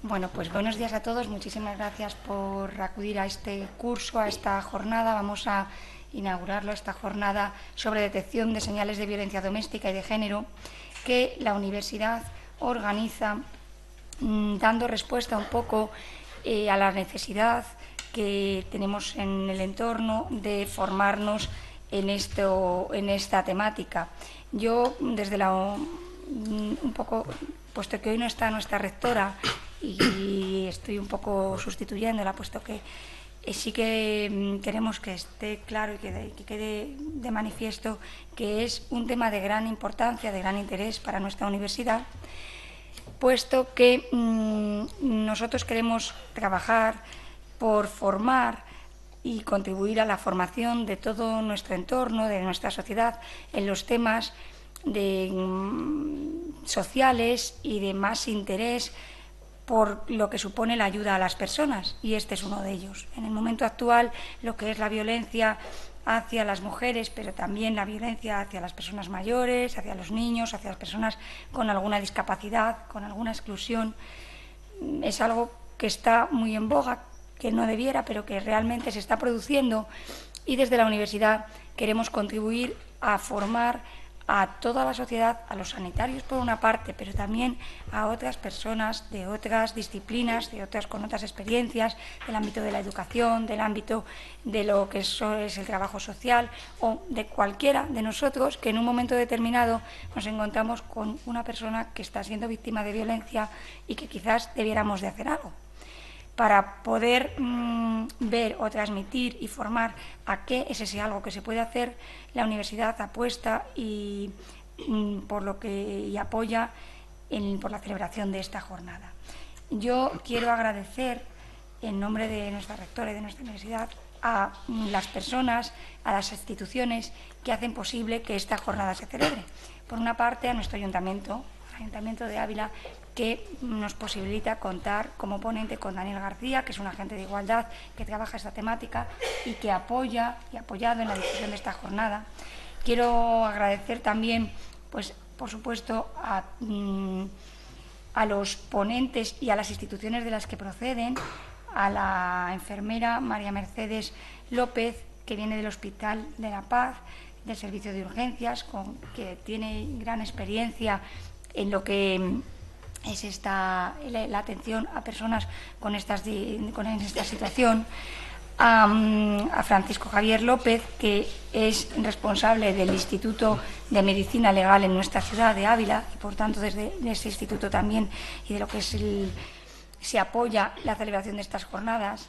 Bueno, pues buenos días a todos. Muchísimas gracias por acudir a este curso, a esta jornada. Vamos a inaugurarlo, esta jornada sobre detección de señales de violencia doméstica y de género, que la universidad organiza dando respuesta un poco a la necesidad que tenemos en el entorno de formarnos en esta temática. Yo, desde un poco, puesto que hoy no está nuestra rectora y estoy un poco sustituyéndola, puesto que sí que queremos que esté claro y que quede de manifiesto que es un tema de gran importancia, de gran interés para nuestra universidad, puesto que nosotros queremos trabajar por formar y contribuir a la formación de todo nuestro entorno, de nuestra sociedad, en los temas sociales y de más interés por lo que supone la ayuda a las personas, y este es uno de ellos. En el momento actual, lo que es la violencia hacia las mujeres, pero también la violencia hacia las personas mayores, hacia los niños, hacia las personas con alguna discapacidad, con alguna exclusión, es algo que está muy en boga, que no debiera, pero que realmente se está produciendo, y desde la universidad queremos contribuir a formar a toda la sociedad, a los sanitarios por una parte, pero también a otras personas de otras disciplinas, con otras experiencias, del ámbito de la educación, del ámbito de lo que es el trabajo social, o de cualquiera de nosotros que en un momento determinado nos encontramos con una persona que está siendo víctima de violencia y que quizás debiéramos de hacer algo. Para poder ver o transmitir y formar a qué es ese algo que se puede hacer, la universidad apuesta y apoya por la celebración de esta jornada. Yo quiero agradecer, en nombre de nuestra rectora y de nuestra universidad, a las personas, a las instituciones que hacen posible que esta jornada se celebre. Por una parte, a nuestro ayuntamiento, el Ayuntamiento de Ávila, que nos posibilita contar como ponente con Daniel García, que es un agente de igualdad que trabaja esta temática y que apoya y ha apoyado en la difusión de esta jornada. Quiero agradecer también, pues, por supuesto, a los ponentes y a las instituciones de las que proceden, a la enfermera María Mercedes López, que viene del Hospital de la Paz, del Servicio de Urgencias, que tiene gran experiencia en lo que es la atención a personas con esta situación, a Francisco Javier López, que es responsable del Instituto de Medicina Legal en nuestra ciudad de Ávila, y por tanto desde ese instituto también y de lo que se apoya la celebración de estas jornadas,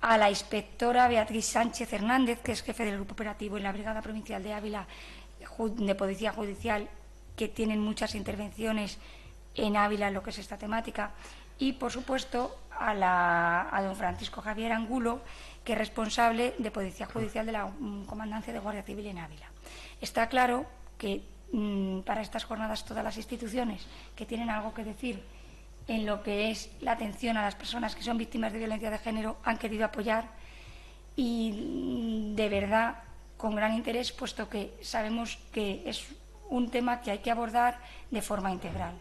a la inspectora Beatriz Sánchez Hernández, que es jefe del Grupo Operativo en la Brigada Provincial de Ávila de Policía Judicial, que tienen muchas intervenciones en Ávila en lo que es esta temática, y por supuesto a don Francisco Javier Angulo, que es responsable de Policía Judicial de la Comandancia de Guardia Civil en Ávila. Está claro que para estas jornadas todas las instituciones que tienen algo que decir en lo que es la atención a las personas que son víctimas de violencia de género han querido apoyar, y de verdad con gran interés, puesto que sabemos que es un tema que hay que abordar de forma integral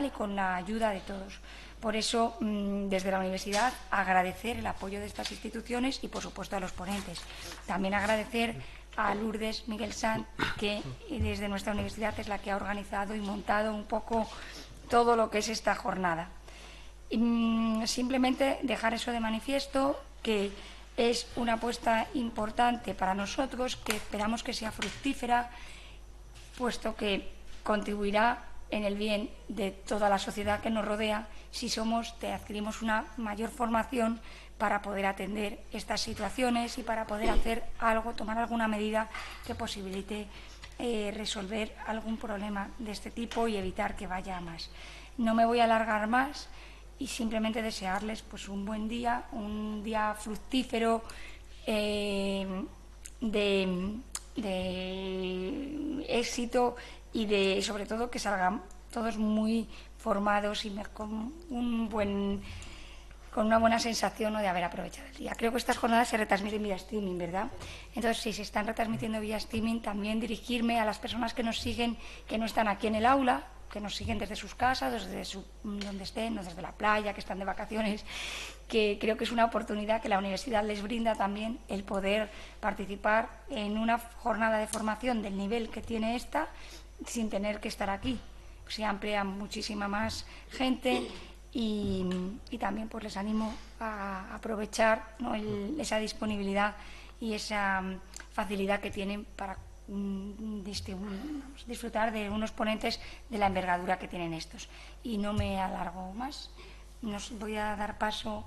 y con la ayuda de todos. Por eso, desde la universidad, agradecer el apoyo de estas instituciones y, por supuesto, a los ponentes. También agradecer a Lourdes Miguel Sanz, que desde nuestra universidad es la que ha organizado y montado un poco todo lo que es esta jornada. Simplemente dejar eso de manifiesto, que es una apuesta importante para nosotros, que esperamos que sea fructífera, puesto que contribuirá en el bien de toda la sociedad que nos rodea si adquirimos una mayor formación para poder atender estas situaciones y para poder hacer algo, tomar alguna medida que posibilite resolver algún problema de este tipo y evitar que vaya a más. No me voy a alargar más y simplemente desearles pues un buen día, un día fructífero, de éxito y sobre todo que salgan todos muy formados y con una buena sensación de haber aprovechado el día. Creo que estas jornadas se retransmiten vía streaming, ¿verdad? Entonces, si se están retransmitiendo vía streaming, también dirigirme a las personas que nos siguen, que no están aquí en el aula, que nos siguen desde sus casas, desde donde estén, o desde la playa, que están de vacaciones, que creo que es una oportunidad que la universidad les brinda también el poder participar en una jornada de formación del nivel que tiene esta sin tener que estar aquí. Se amplía muchísima más gente y también pues les animo a aprovechar, ¿no?, esa disponibilidad y esa facilidad que tienen para disfrutar de unos ponentes de la envergadura que tienen estos. Y no me alargo más. Nos voy a dar paso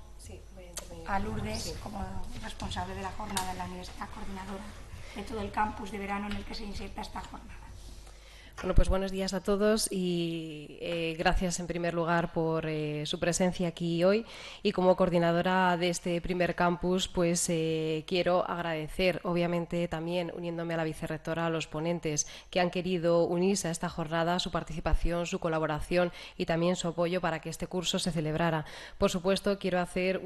a Lourdes como responsable de la jornada en la universidad, coordinadora de todo el campus de verano en el que se inserta esta jornada. Bueno, pues buenos días a todos y gracias en primer lugar por su presencia aquí hoy. Y como coordinadora de este primer campus, pues quiero agradecer, obviamente también uniéndome a la vicerrectora, a los ponentes que han querido unirse a esta jornada, su participación, su colaboración y también su apoyo para que este curso se celebrara. Por supuesto, quiero hacer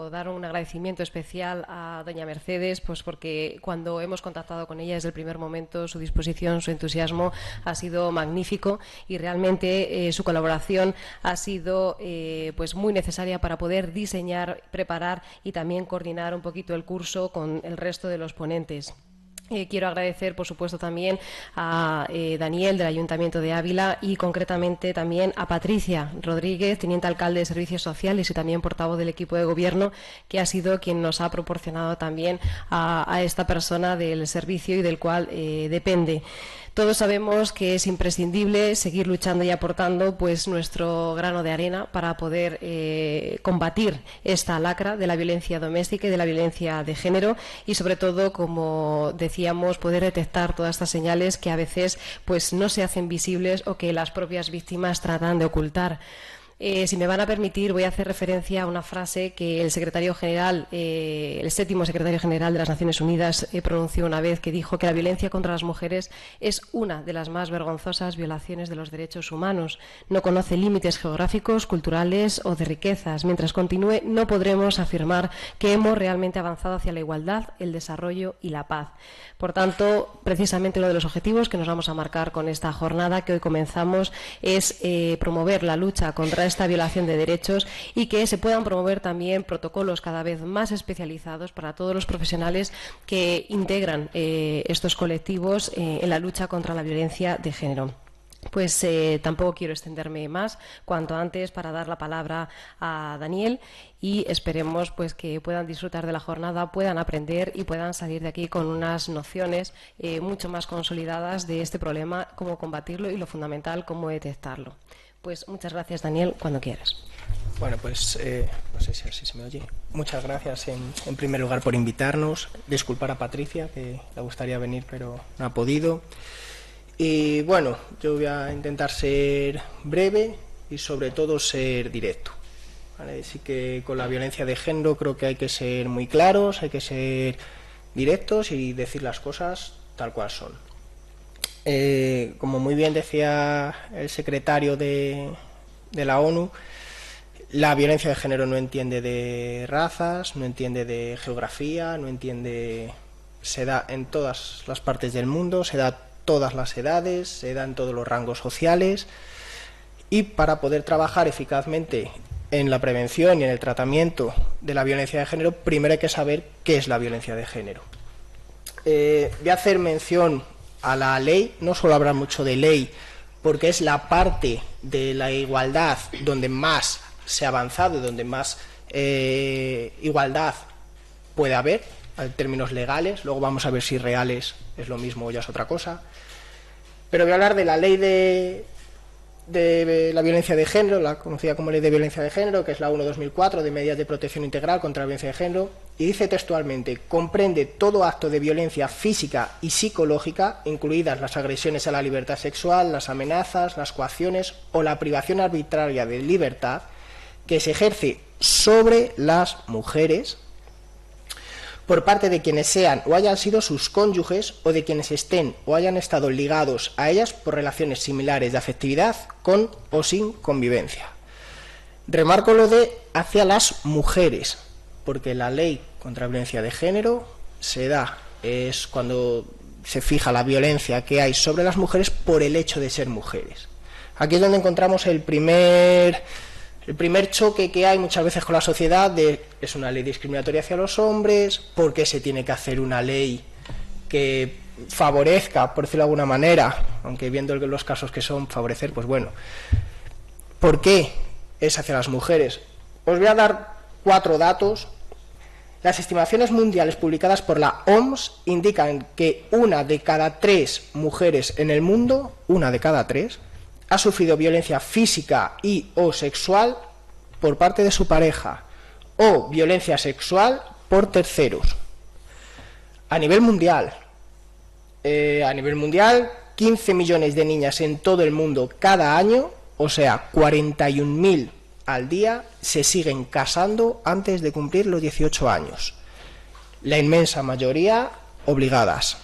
dar un agradecimiento especial a doña Mercedes, pues porque cuando hemos contactado con ella desde el primer momento, su disposición, su entusiasmo ha sido magnífico y realmente su colaboración ha sido pues muy necesaria para poder diseñar, preparar y también coordinar un poquito el curso con el resto de los ponentes. Quiero agradecer, por supuesto, también a Daniel del Ayuntamiento de Ávila y concretamente también a Patricia Rodríguez, teniente alcalde de Servicios Sociales y también portavoz del equipo de gobierno, que ha sido quien nos ha proporcionado también a esta persona del servicio y del cual depende. Todos sabemos que es imprescindible seguir luchando y aportando pues nuestro grano de arena para poder combatir esta lacra de la violencia doméstica y de la violencia de género y sobre todo, como decíamos, poder detectar todas estas señales que a veces pues no se hacen visibles o que las propias víctimas tratan de ocultar. Si me van a permitir, voy a hacer referencia a una frase que el secretario general, el séptimo secretario general de las Naciones Unidas pronunció una vez, que dijo que la violencia contra las mujeres es una de las más vergonzosas violaciones de los derechos humanos. No conoce límites geográficos, culturales o de riquezas. Mientras continúe, no podremos afirmar que hemos realmente avanzado hacia la igualdad, el desarrollo y la paz. Por tanto, precisamente uno de los objetivos que nos vamos a marcar con esta jornada que hoy comenzamos es promover la lucha contra esta violación de derechos y que se puedan promover también protocolos cada vez más especializados para todos los profesionales que integran estos colectivos en la lucha contra la violencia de género. Pues tampoco quiero extenderme más, cuanto antes para dar la palabra a Daniel y esperemos pues que puedan disfrutar de la jornada, puedan aprender y puedan salir de aquí con unas nociones mucho más consolidadas de este problema, cómo combatirlo y lo fundamental, cómo detectarlo. Pues muchas gracias, Daniel, cuando quieras. Bueno, pues no sé si así se me oye. Muchas gracias en primer lugar por invitarnos. Disculpar a Patricia, que le gustaría venir pero no ha podido. Y bueno, yo voy a intentar ser breve y sobre todo ser directo. ¿Vale? Así que con la violencia de género creo que hay que ser muy claros, hay que ser directos y decir las cosas tal cual son. Como muy bien decía el secretario de la ONU, la violencia de género no entiende de razas, no entiende de geografía, no entiende, se da en todas las partes del mundo, se da todas las edades, se da en todos los rangos sociales y para poder trabajar eficazmente en la prevención y en el tratamiento de la violencia de género, primero hay que saber qué es la violencia de género. Voy a hacer mención a la ley, no suelo hablar mucho de ley porque es la parte de la igualdad donde más se ha avanzado, donde más igualdad puede haber en términos legales, luego vamos a ver si reales es lo mismo o ya es otra cosa, pero voy a hablar de la ley de la violencia de género, la conocida como Ley de Violencia de Género, que es la 1/2004 de medidas de protección integral contra la violencia de género, y dice textualmente: comprende todo acto de violencia física y psicológica, incluidas las agresiones a la libertad sexual, las amenazas, las coacciones o la privación arbitraria de libertad que se ejerce sobre las mujeres por parte de quienes sean o hayan sido sus cónyuges o de quienes estén o hayan estado ligados a ellas por relaciones similares de afectividad con o sin convivencia. Remarco lo de hacia las mujeres, porque la ley contra la violencia de género se da, es cuando se fija la violencia que hay sobre las mujeres por el hecho de ser mujeres. Aquí es donde encontramos el primer choque que hay muchas veces con la sociedad es una ley discriminatoria hacia los hombres. ¿Por qué se tiene que hacer una ley que favorezca, por decirlo de alguna manera, aunque viendo los casos que son favorecer, pues bueno, ¿por qué es hacia las mujeres? Os voy a dar 4 datos. Las estimaciones mundiales publicadas por la OMS indican que 1 de cada 3 mujeres en el mundo, 1 de cada 3, ha sufrido violencia física y o sexual por parte de su pareja o violencia sexual por terceros. A nivel mundial, 15 millones de niñas en todo el mundo cada año, o sea, 41.000 al día, se siguen casando antes de cumplir los 18 años. La inmensa mayoría obligadas.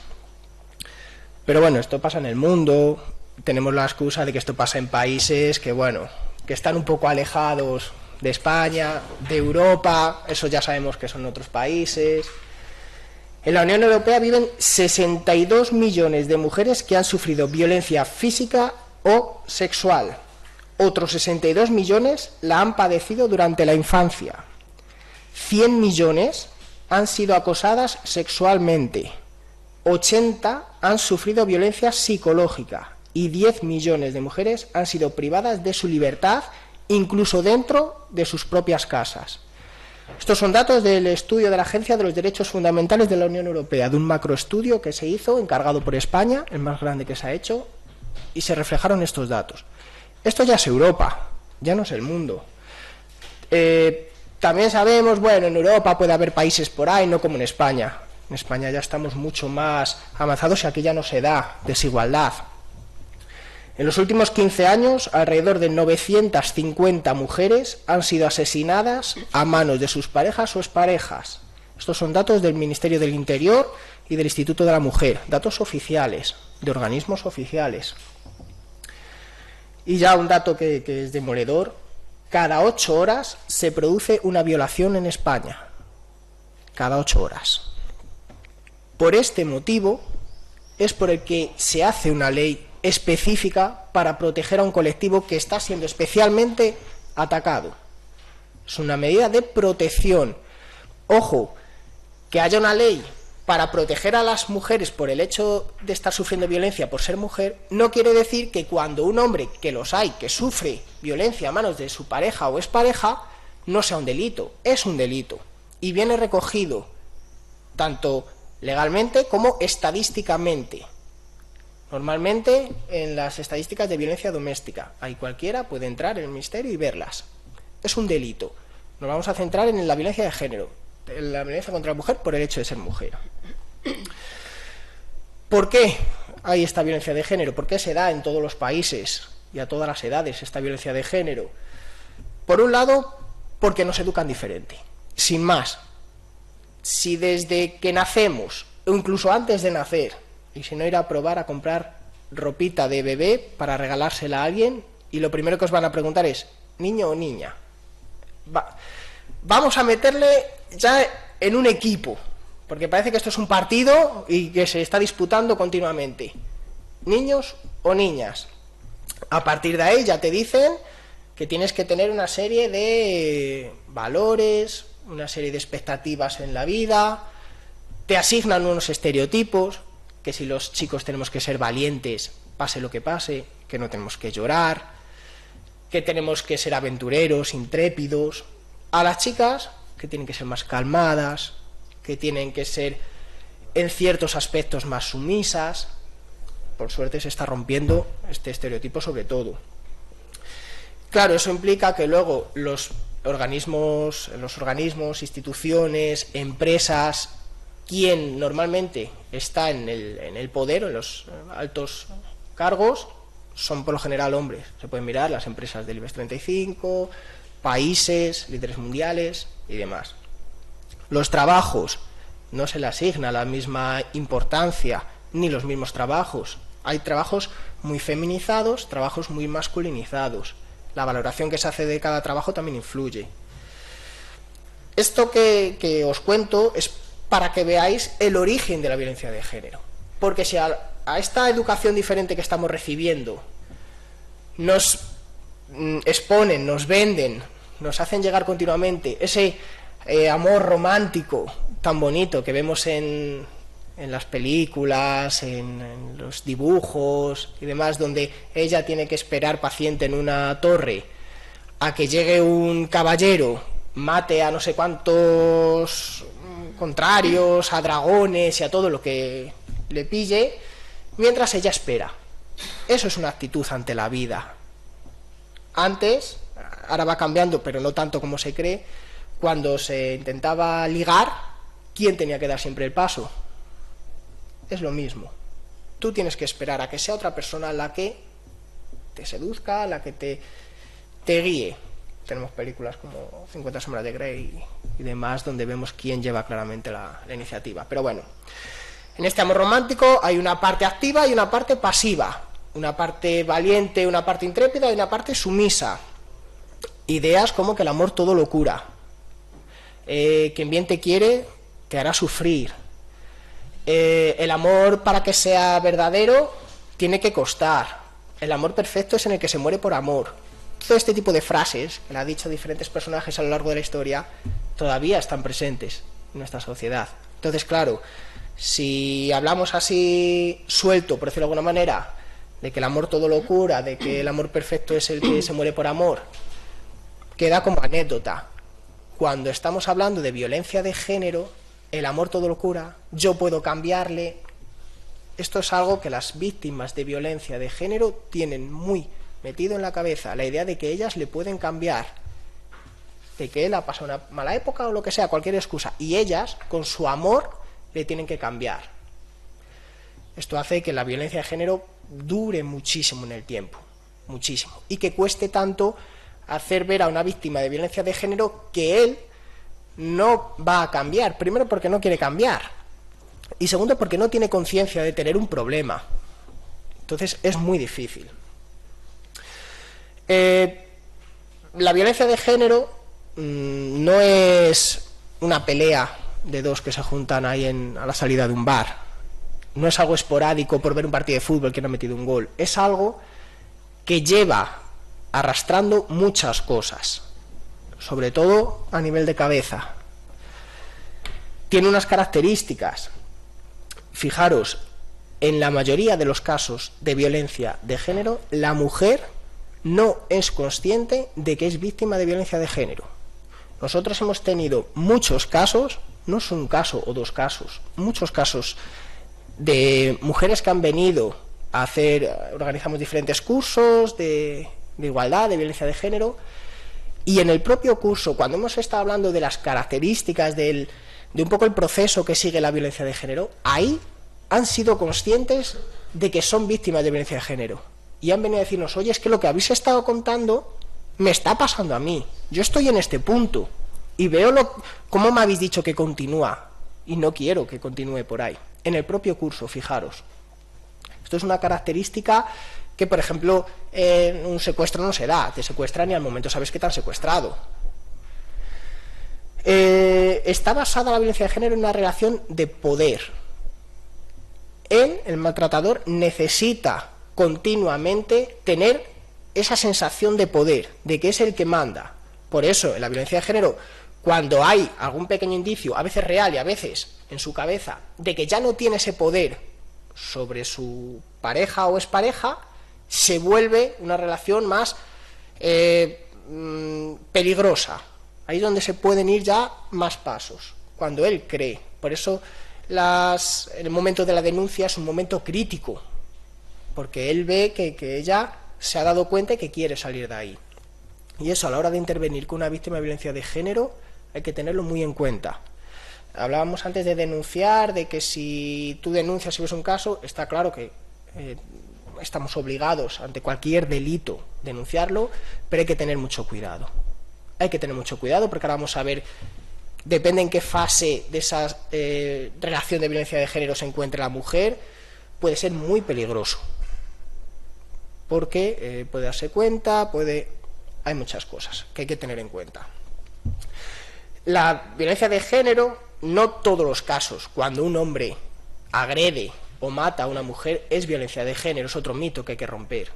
Pero bueno, esto pasa en el mundo. Tenemos la excusa de que esto pasa en países que, bueno, que están un poco alejados de España, de Europa, eso ya sabemos que son otros países. En la Unión Europea viven 62 millones de mujeres que han sufrido violencia física o sexual. Otros 62 millones la han padecido durante la infancia. 100 millones han sido acosadas sexualmente. 80 han sufrido violencia psicológica. Y 10 millones de mujeres han sido privadas de su libertad, incluso dentro de sus propias casas. Estos son datos del estudio de la Agencia de los Derechos Fundamentales de la Unión Europea, de un macroestudio que se hizo, encargado por España, el más grande que se ha hecho, y se reflejaron estos datos. Esto ya es Europa, ya no es el mundo. También sabemos, bueno, en Europa puede haber países por ahí, no como en España. En España ya estamos mucho más avanzados y aquí ya no se da desigualdad. En los últimos 15 años, alrededor de 950 mujeres han sido asesinadas a manos de sus parejas o exparejas. Estos son datos del Ministerio del Interior y del Instituto de la Mujer, datos oficiales, de organismos oficiales. Y ya un dato que es demoledor: cada 8 horas se produce una violación en España. Cada 8 horas. Por este motivo es por el que se hace una ley específica para proteger a un colectivo que está siendo especialmente atacado. Es una medida de protección. Ojo, que haya una ley para proteger a las mujeres por el hecho de estar sufriendo violencia por ser mujer, no quiere decir que cuando un hombre, que los hay, que sufre violencia a manos de su pareja o expareja, no sea un delito. Es un delito. Y viene recogido tanto legalmente como estadísticamente. Normalmente en las estadísticas de violencia doméstica, ahí cualquiera puede entrar en el ministerio y verlas. Es un delito. Nos vamos a centrar en la violencia de género, en la violencia contra la mujer por el hecho de ser mujer. ¿Por qué hay esta violencia de género? ¿Por qué se da en todos los países y a todas las edades esta violencia de género? Por un lado, porque nos educan diferente. Sin más, si desde que nacemos, o incluso antes de nacer, y si no, ir a probar a comprar ropita de bebé para regalársela a alguien, y lo primero que os van a preguntar es, ¿niño o niña? Vamos a meterle ya en un equipo, porque parece que esto es un partido y que se está disputando continuamente. ¿Niños o niñas? A partir de ahí ya te dicen que tienes que tener una serie de valores, una serie de expectativas en la vida, te asignan unos estereotipos, que si los chicos tenemos que ser valientes, pase lo que pase, que no tenemos que llorar, que tenemos que ser aventureros, intrépidos. A las chicas, que tienen que ser más calmadas, que tienen que ser en ciertos aspectos más sumisas. Por suerte se está rompiendo este estereotipo sobre todo. Claro, eso implica que luego los organismos, instituciones, empresas, quien normalmente está en el poder o en los altos cargos, son por lo general hombres. Se pueden mirar las empresas del IBEX 35, países, líderes mundiales y demás. Los trabajos no se le asigna la misma importancia ni los mismos trabajos. Hay trabajos muy feminizados, trabajos muy masculinizados. La valoración que se hace de cada trabajo también influye. Esto que os cuento es para que veáis el origen de la violencia de género. Porque si a esta educación diferente que estamos recibiendo nos exponen, nos venden, nos hacen llegar continuamente ese amor romántico tan bonito que vemos en las películas, en los dibujos y demás, donde ella tiene que esperar paciente en una torre a que llegue un caballero, mate a no sé cuántos contrarios, a dragones y a todo lo que le pille, mientras ella espera. Eso es una actitud ante la vida. Antes, ahora va cambiando, pero no tanto como se cree, cuando se intentaba ligar, ¿quién tenía que dar siempre el paso? Es lo mismo. Tú tienes que esperar a que sea otra persona la que te seduzca, la que te guíe. Tenemos películas como 50 sombras de Grey y demás, donde vemos quién lleva claramente la iniciativa. Pero bueno, en este amor romántico hay una parte activa y una parte pasiva, una parte valiente, una parte intrépida y una parte sumisa. Ideas como que el amor todo lo cura, quien bien te quiere te hará sufrir, el amor para que sea verdadero tiene que costar, el amor perfecto es en el que se muere por amor. Todo este tipo de frases que le han dicho diferentes personajes a lo largo de la historia todavía están presentes en nuestra sociedad. Entonces, claro, si hablamos así suelto, por decirlo de alguna manera, de que el amor todo lo cura, de que el amor perfecto es el que se muere por amor, queda como anécdota. Cuando estamos hablando de violencia de género, el amor todo lo cura, yo puedo cambiarle. Esto es algo que las víctimas de violencia de género tienen muy metido en la cabeza, la idea de que ellas le pueden cambiar, de que él ha pasado una mala época o lo que sea, cualquier excusa, y ellas, con su amor, le tienen que cambiar. Esto hace que la violencia de género dure muchísimo en el tiempo, muchísimo, y que cueste tanto hacer ver a una víctima de violencia de género que él no va a cambiar, primero porque no quiere cambiar, y segundo porque no tiene conciencia de tener un problema. Entonces es muy difícil. La violencia de género no es una pelea de dos que se juntan ahí a la salida de un bar, no es algo esporádico por ver un partido de fútbol que no ha metido un gol, es algo que lleva arrastrando muchas cosas, sobre todo a nivel de cabeza. Tiene unas características. Fijaros, en la mayoría de los casos de violencia de género, la mujer no es consciente de que es víctima de violencia de género. Nosotros hemos tenido muchos casos, no es un caso o dos casos, muchos casos de mujeres que han venido a organizamos diferentes cursos de igualdad, de violencia de género, y en el propio curso, cuando hemos estado hablando de las características de un poco el proceso que sigue la violencia de género, ahí han sido conscientes de que son víctimas de violencia de género. Y han venido a decirnos, oye, es que lo que habéis estado contando me está pasando a mí. Yo estoy en este punto y veo cómo me habéis dicho que continúa y no quiero que continúe por ahí. En el propio curso, fijaros. Esto es una característica que, por ejemplo, en un secuestro no se da. Te secuestran y al momento sabes que te han secuestrado. Está basada la violencia de género en una relación de poder. Él, el maltratador, necesita continuamente tener esa sensación de poder, de que es el que manda. Por eso, en la violencia de género, cuando hay algún pequeño indicio, a veces real y a veces en su cabeza, de que ya no tiene ese poder sobre su pareja o expareja, se vuelve una relación más peligrosa. Ahí es donde se pueden ir ya más pasos, cuando él cree. Por eso el momento de la denuncia es un momento crítico, porque él ve que ella se ha dado cuenta y que quiere salir de ahí. Y eso, a la hora de intervenir con una víctima de violencia de género, hay que tenerlo muy en cuenta. Hablábamos antes de denunciar, de que si tú denuncias si ves un caso, está claro que estamos obligados ante cualquier delito denunciarlo, pero hay que tener mucho cuidado. Hay que tener mucho cuidado porque ahora vamos a ver, depende en qué fase de esa relación de violencia de género se encuentre la mujer, puede ser muy peligroso. Porque puede darse cuenta, hay muchas cosas que hay que tener en cuenta. La violencia de género, no todos los casos, cuando un hombre agrede o mata a una mujer, es violencia de género, es otro mito que hay que romper.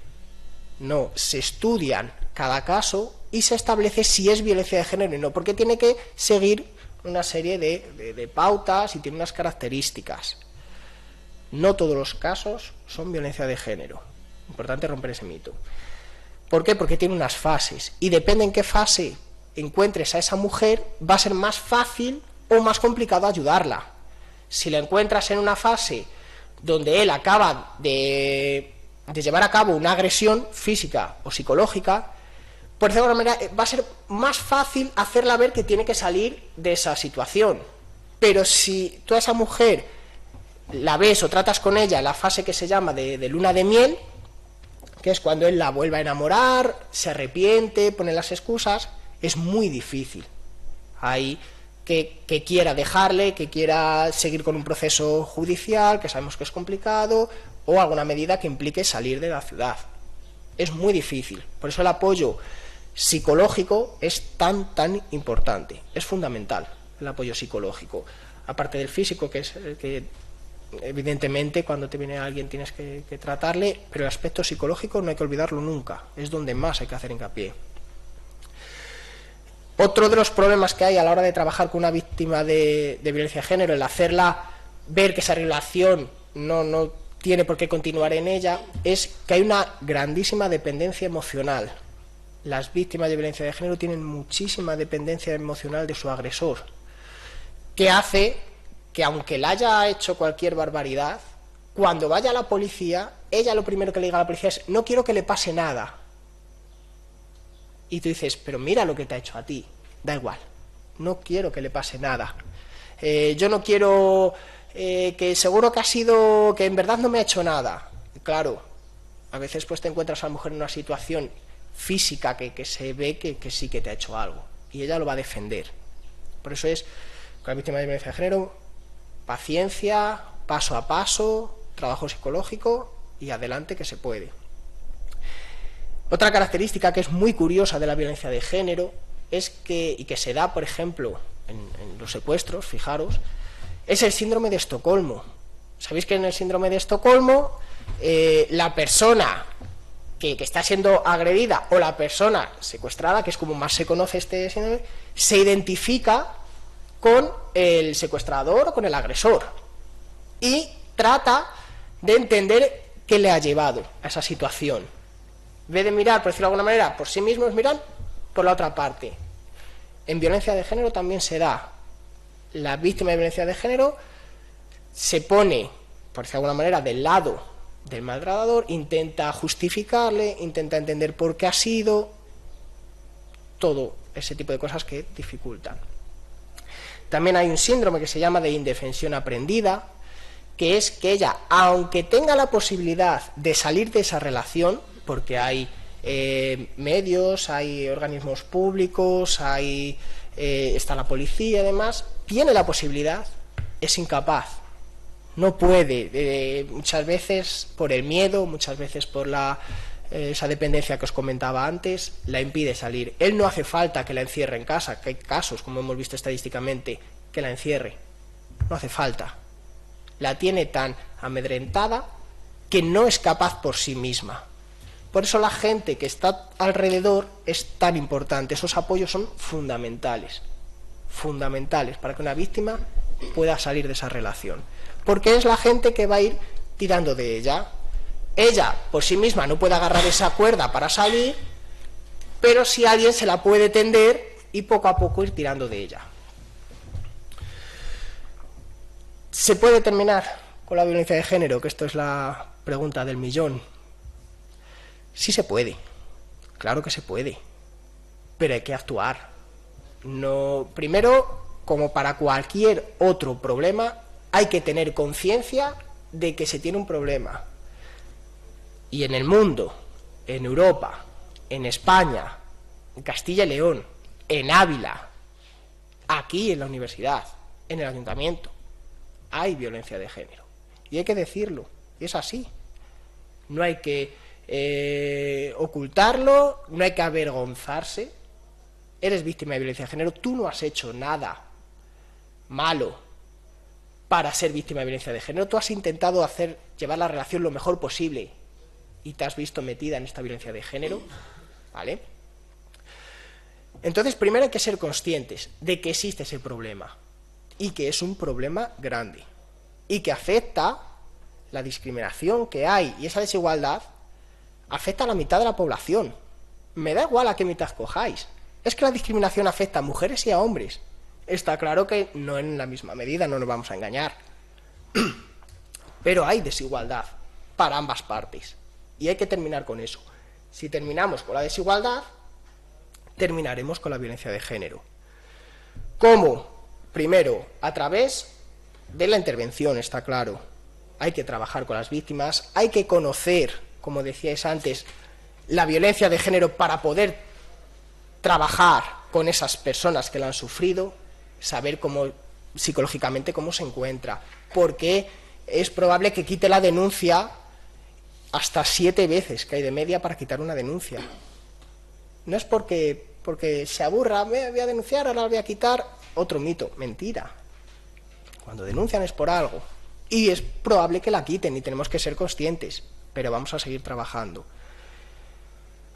No, se estudian cada caso y se establece si es violencia de género y no, porque tiene que seguir una serie de pautas y tiene unas características. No todos los casos son violencia de género. Importante romper ese mito. ¿Por qué? Porque tiene unas fases y depende en qué fase encuentres a esa mujer, va a ser más fácil o más complicado ayudarla. Si la encuentras en una fase donde él acaba de llevar a cabo una agresión física o psicológica, por decirlo de alguna manera, va a ser más fácil hacerla ver que tiene que salir de esa situación. Pero si tú a esa mujer la ves o tratas con ella en la fase que se llama de luna de miel, que es cuando él la vuelve a enamorar, se arrepiente, pone las excusas, es muy difícil ahí que quiera dejarle, que quiera seguir con un proceso judicial, que sabemos que es complicado, o alguna medida que implique salir de la ciudad. Es muy difícil. Por eso el apoyo psicológico es tan importante. Es fundamental el apoyo psicológico. Aparte del físico, que es el que evidentemente cuando te viene alguien tienes que tratarle, pero el aspecto psicológico no hay que olvidarlo nunca. Es donde más hay que hacer hincapié. Otro de los problemas que hay a la hora de trabajar con una víctima de violencia de género, el hacerla ver que esa relación no tiene por qué continuar en ella, es que hay una grandísima dependencia emocional. Las víctimas de violencia de género tienen muchísima dependencia emocional de su agresor, que hace que aunque la haya hecho cualquier barbaridad, cuando vaya a la policía, ella lo primero que le diga a la policía es: no quiero que le pase nada. Y tú dices: pero mira lo que te ha hecho a ti. Da igual, no quiero que le pase nada. Yo no quiero que seguro que ha sido, que en verdad no me ha hecho nada. Claro, a veces pues te encuentras a la mujer en una situación física que se ve que sí que te ha hecho algo. Y ella lo va a defender. Por eso es, con la víctima de violencia de género, paciencia, paso a paso, trabajo psicológico y adelante que se puede. Otra característica que es muy curiosa de la violencia de género es que, y que se da, por ejemplo, en los secuestros, fijaros, es el síndrome de Estocolmo. Sabéis que en el síndrome de Estocolmo la persona que está siendo agredida o la persona secuestrada, que es como más se conoce este síndrome, se identifica con el secuestrador o con el agresor y trata de entender qué le ha llevado a esa situación. En vez de mirar, por decirlo de alguna manera, por sí mismos, miran por la otra parte. En violencia de género también se da. La víctima de violencia de género se pone, por decirlo de alguna manera, del lado del maltratador, intenta justificarle, intenta entender por qué ha sido, todo ese tipo de cosas que dificultan. También hay un síndrome que se llama de indefensión aprendida, que es que ella, aunque tenga la posibilidad de salir de esa relación, porque hay medios, hay organismos públicos, está la policía y demás, tiene la posibilidad, es incapaz, no puede, muchas veces por el miedo, muchas veces por esa dependencia que os comentaba antes, la impide salir. Él no hace falta que la encierre en casa, que hay casos, como hemos visto estadísticamente, que la encierre, no hace falta. La tiene tan amedrentada que no es capaz por sí misma. Por eso la gente que está alrededor es tan importante. Esos apoyos son fundamentales para que una víctima pueda salir de esa relación. Porque es la gente que va a ir tirando de ella. Ella por sí misma no puede agarrar esa cuerda para salir, pero si alguien se la puede tender y poco a poco ir tirando de ella. ¿Se puede terminar con la violencia de género? Que esto es la pregunta del millón. Sí se puede, claro que se puede, pero hay que actuar. No, primero, como para cualquier otro problema, hay que tener conciencia de que se tiene un problema. Y en el mundo, en Europa, en España, en Castilla y León, en Ávila, aquí en la universidad, en el ayuntamiento, hay violencia de género. Y hay que decirlo, y es así. No hay que ocultarlo, no hay que avergonzarse. Eres víctima de violencia de género, tú no has hecho nada malo para ser víctima de violencia de género, tú has intentado llevar la relación lo mejor posible y te has visto metida en esta violencia de género, ¿vale? Entonces, primero hay que ser conscientes de que existe ese problema y que es un problema grande y que afecta la discriminación que hay y esa desigualdad afecta a la mitad de la población. Me da igual a qué mitad cojáis. Es que la discriminación afecta a mujeres y a hombres. Está claro que no en la misma medida, no nos vamos a engañar. Pero hay desigualdad para ambas partes y hay que terminar con eso. Si terminamos con la desigualdad, terminaremos con la violencia de género. ¿Cómo? Primero, a través de la intervención, está claro. Hay que trabajar con las víctimas, hay que conocer, como decíais antes, la violencia de género para poder trabajar con esas personas que la han sufrido, saber cómo psicológicamente cómo se encuentra, porque es probable que quite la denuncia hasta 7 veces que hay de media para quitar una denuncia. No es porque se aburra, voy a denunciar, ahora la voy a quitar. Otro mito, mentira. Cuando denuncian es por algo. Y es probable que la quiten y tenemos que ser conscientes, pero vamos a seguir trabajando.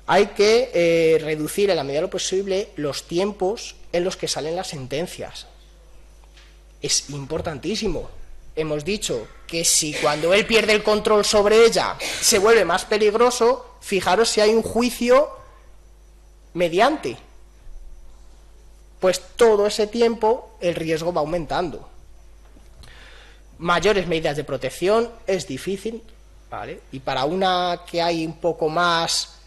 Hay que reducir en la medida de lo posible los tiempos en los que salen las sentencias. Es importantísimo. Hemos dicho que si cuando él pierde el control sobre ella se vuelve más peligroso, fijaros si hay un juicio mediante. Pues todo ese tiempo el riesgo va aumentando. Mayores medidas de protección es difícil, ¿vale? Y para una que hay un poco más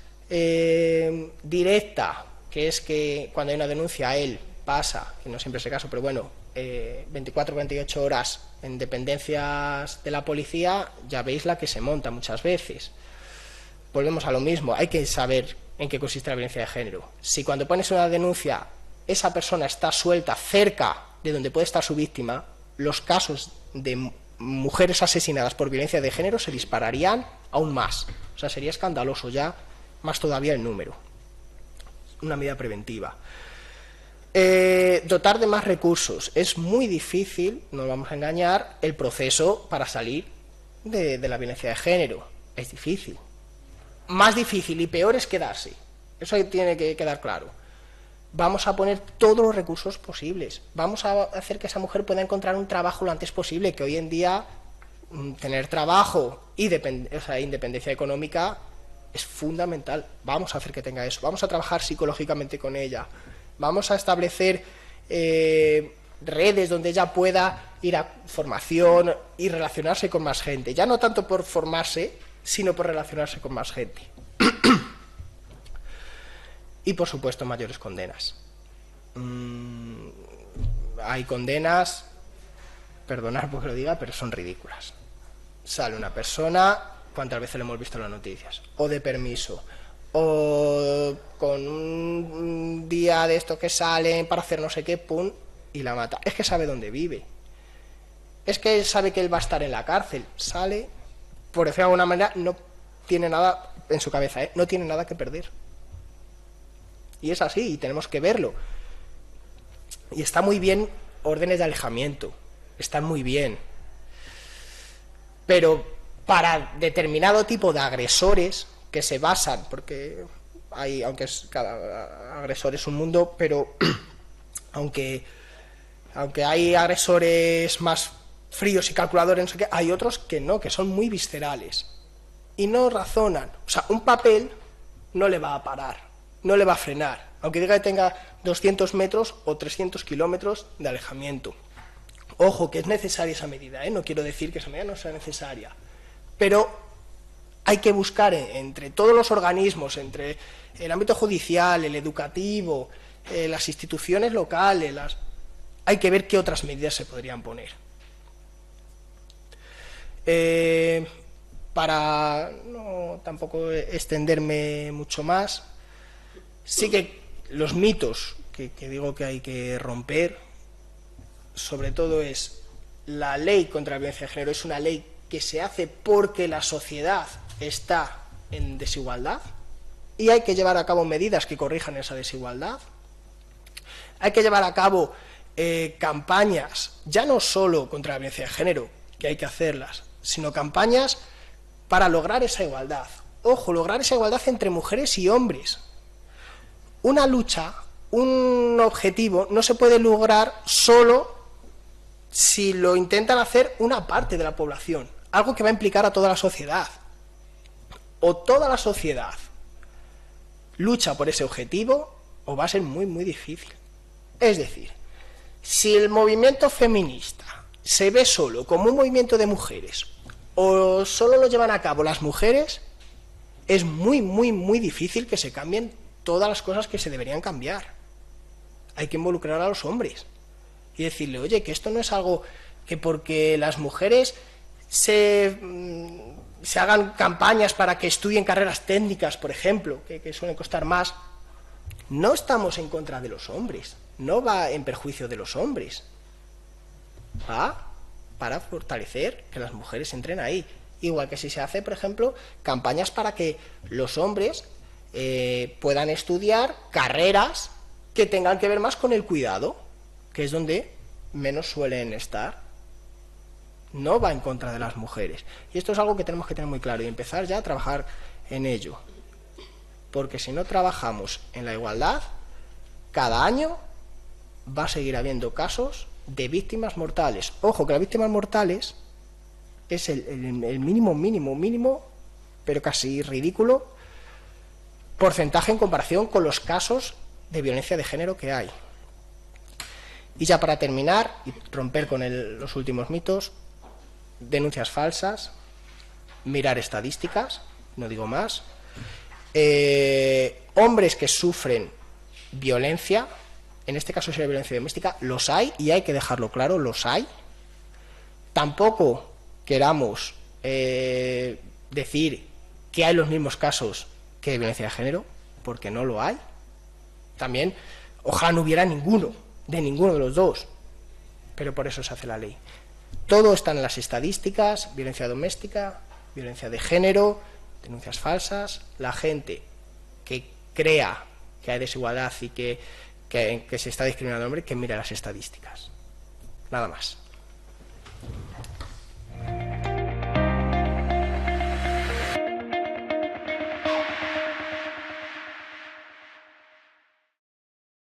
directa, que es que cuando hay una denuncia a él pasa, que no siempre es el caso, pero bueno, 24 o 28 horas en dependencias de la policía, ya veis la que se monta muchas veces. Volvemos a lo mismo, hay que saber en qué consiste la violencia de género. Si cuando pones una denuncia esa persona está suelta cerca de donde puede estar su víctima, los casos de mujeres asesinadas por violencia de género se dispararían aún más. O sea, sería escandaloso ya, más todavía el número. Una medida preventiva. Dotar de más recursos. Es muy difícil, no vamos a engañar, el proceso para salir de la violencia de género. Es difícil. Más difícil y peor es quedarse. Eso tiene que quedar claro. Vamos a poner todos los recursos posibles. Vamos a hacer que esa mujer pueda encontrar un trabajo lo antes posible, que hoy en día tener trabajo y independencia económica es fundamental. Vamos a hacer que tenga eso. Vamos a trabajar psicológicamente con ella. Vamos a establecer redes donde ella pueda ir a formación y relacionarse con más gente. Ya no tanto por formarse, sino por relacionarse con más gente. Y, por supuesto, mayores condenas. Hay condenas, perdonad porque lo diga, pero son ridículas. Sale una persona, ¿cuántas veces lo hemos visto en las noticias? O de permiso, o con un día de esto que salen para hacer no sé qué, pum, y la mata. Es que sabe dónde vive. Es que él sabe que él va a estar en la cárcel. Sale, por decirlo de alguna manera, no tiene nada en su cabeza, no tiene nada que perder. Y es así, y tenemos que verlo. Y está muy bien órdenes de alejamiento, están muy bien. Pero para determinado tipo de agresores que se basan, porque hay, aunque cada agresor es un mundo, pero aunque hay agresores más fríos y calculadores, no sé qué, hay otros que no, que son muy viscerales. Y no razonan. O sea, un papel no le va a parar. No le va a frenar, aunque diga que tenga 200 metros o 300 kilómetros de alejamiento. Ojo, que es necesaria esa medida, no quiero decir que esa medida no sea necesaria, pero hay que buscar entre todos los organismos, entre el ámbito judicial, el educativo, las instituciones locales, hay que ver qué otras medidas se podrían poner. Para no tampoco extenderme mucho más, sí que los mitos que digo que hay que romper, sobre todo es la ley contra la violencia de género es una ley que se hace porque la sociedad está en desigualdad y hay que llevar a cabo medidas que corrijan esa desigualdad. Hay que llevar a cabo campañas, ya no solo contra la violencia de género, que hay que hacerlas, sino campañas para lograr esa igualdad. ojo, lograr esa igualdad entre mujeres y hombres. Una lucha, un objetivo, no se puede lograr solo si lo intentan hacer una parte de la población, algo que va a implicar a toda la sociedad. O toda la sociedad lucha por ese objetivo, o va a ser muy, muy difícil. Es decir, si el movimiento feminista se ve solo como un movimiento de mujeres, o solo lo llevan a cabo las mujeres, es muy, muy, muy difícil que se cambien todas las cosas que se deberían cambiar. Hay que involucrar a los hombres y decirle, oye, que esto no es algo que porque las mujeres se hagan campañas para que estudien carreras técnicas, por ejemplo, que suelen costar más. No estamos en contra de los hombres, no va en perjuicio de los hombres, va para fortalecer que las mujeres entren ahí. Igual que si se hace, por ejemplo, campañas para que los hombres puedan estudiar carreras que tengan que ver más con el cuidado, que es donde menos suelen estar. No va en contra de las mujeres. Y esto es algo que tenemos que tener muy claro y empezar ya a trabajar en ello. Porque si no trabajamos en la igualdad, cada año va a seguir habiendo casos de víctimas mortales. Ojo, que las víctimas mortales es el mínimo, pero casi ridículo, porcentaje en comparación con los casos de violencia de género que hay. Y ya para terminar y romper con los últimos mitos, denuncias falsas, mirar estadísticas, no digo más, hombres que sufren violencia, en este caso sería violencia doméstica, los hay y hay que dejarlo claro, los hay. Tampoco queramos decir que hay los mismos casos que de violencia de género, porque no lo hay. También, ojalá no hubiera ninguno de los dos, pero por eso se hace la ley. Todo está en las estadísticas, violencia doméstica, violencia de género, denuncias falsas. La gente que crea que hay desigualdad y que se está discriminando al hombre, que mire las estadísticas. Nada más.